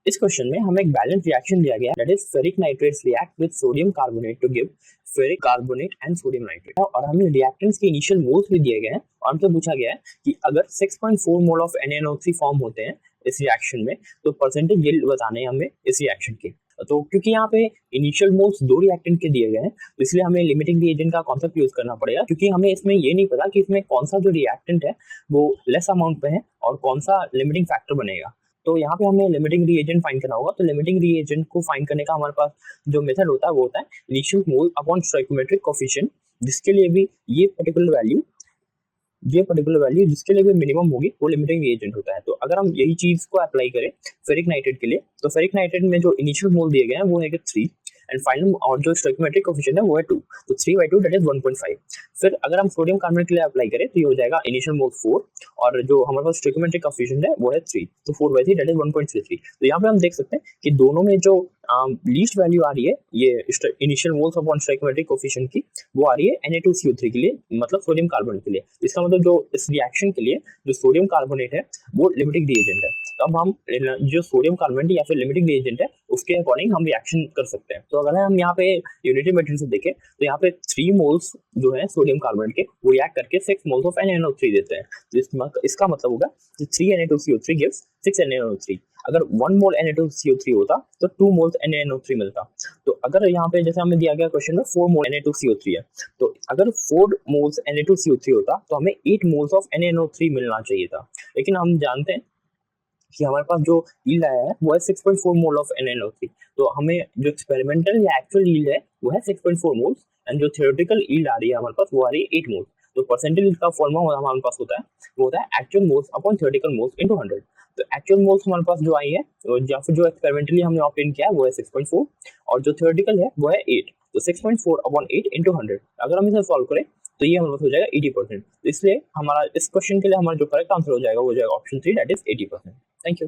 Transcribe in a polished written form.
इस क्वेश्चन में हमें एक बैलेंस रिएक्शन दिया गया है, that is ferric nitrates react with sodium carbonate to give ferric carbonate and sodium nitrate. और हमें रिएक्टेंट्स के इनिशियल मोल्स भी दिए गए हैं और हमसे पूछा गया है कि अगर 6.4 मोल ऑफ NaNO3 फॉर्म होते हैं इस रिएक्शन में तो परसेंटेज यील्ड बताने हैं हमें इस रिएक्शन के। तो क्योंकि यहाँ पे इनिशियल मोल्स दो रिएक्टेंट के दिए गए हैं तो इसलिए हमें लिमिटिंग रिएजेंट का कॉन्सेप्ट यूज करना पड़ेगा, क्योंकि हमें इसमें ये नहीं पता कि इसमें कौन सा जो रिएक्टेंट है वो लेस अमाउंट पे है और कौन सा लिमिटिंग फैक्टर बनेगा। तो यहाँ पे हमें लिमिटिंग रिएजेंट फाइंड करना होगा। तो लिमिटिंग रिएजेंट को फाइंड करने का हमारे पास जो मेथड होता है वो होता है initial mole upon stoichiometric coefficient, जिसके लिए भी ये पर्टिकुलर वैल्यू जिसके लिए भी मिनिमम होगी वो लिमिटिंग रिएजेंट होता है। तो अगर हम यही चीज को अप्लाई करें फेरिक नाइट्रेट के लिए, तो फेरिक नाइट्रेट में जो इनिशियल मोल दिए गए हैं वो है 3 एंड फाइनल और जो स्टोइकोमेट्रिक कोफिशिएंट है वो है 2, तो 3/2 दैट इज 1.5। फिर अगर हम सोडियम कार्बोनेट के लिए अप्लाई करें तो ये हो जाएगा इनिशियल मोल 4 और जो हमारे पास स्टोइकोमेट्रिक कोफिशिएंट है वो है 3, तो 4/3 दैट इज 1.33। तो यहाँ पे हम देख सकते हैं कि दोनों में जो लीस्ट वैल्यू आ रही है ये initial moles upon stoichiometric coefficient की, वो आ रही है Na2CO3 के लिए, मतलब सोडियम कार्बोनेट के लिए। इसका मतलब जो इस रिएक्शन के लिए जो सोडियम कार्बोनेट है वो लिमिटिंग रिएजेंट है। तो अब हम जो सोडियम कार्बोनेट या फिर लिमिटिंग रिएजेंट है उसके अकॉर्डिंग हम रिएक्शन कर सकते हैं। तो अगर हम यहाँ पे यूनिटी मेथड से देखें तो यहाँ पे 3 मोल्स जो है सोडियम कार्बोनेट के वो रिएक्ट करके 6 मोल्स ऑफ NaNO3 देते हैं। इसका मतलब होगा कि 3 Na2CO3 गिव्स 6 NaNO3। अगर 1 मोल Na2CO3 होता तो 2 मोल्स NaNO3 मिलता। तो अगर यहाँ पे जैसे हमें दिया गया क्वेश्चन में 4 मोल Na2CO3 है, तो अगर 4 मोल्स Na2CO3 होता तो हमें 8 मोल्स ऑफ NaNO3 मिलना चाहिए था। लेकिन हम जानते हैं कि हमारे पास जो यील्ड आया है वो है 6.4 मोल ऑफ NaNO3। तो हमें जो एक्सपेरिमेंटल या एक्चुअल यील्ड है वो है 6.4 मोल्स एंड जो थ्योरेटिकल यील्ड आ रही है हमारे पास वो आ रही है 8 मोल्स। तो परसेंटेज का फॉर्मूला हमारे पास होता है वो होता है actual moles upon theoretical moles into 100। तो एक्चुअल मोल्स हमारे पास जो आई है या फिर जो एक्सपेरिमेंटली हमने ऑब्टेन किया है वो है 6.4 और जो थ्योरेटिकल है वो है 8। तो 6.4 अपॉन 8 इनटू 100 अगर हम इसे सॉल्व करें तो ये हमारे पास हो जाएगा 80%। तो इसलिए हमारा इस क्वेश्चन के लिए हमारा जो करेक्ट आंसर हो जाएगा वो हो जाएगा option 3 that is 80%। Thank you.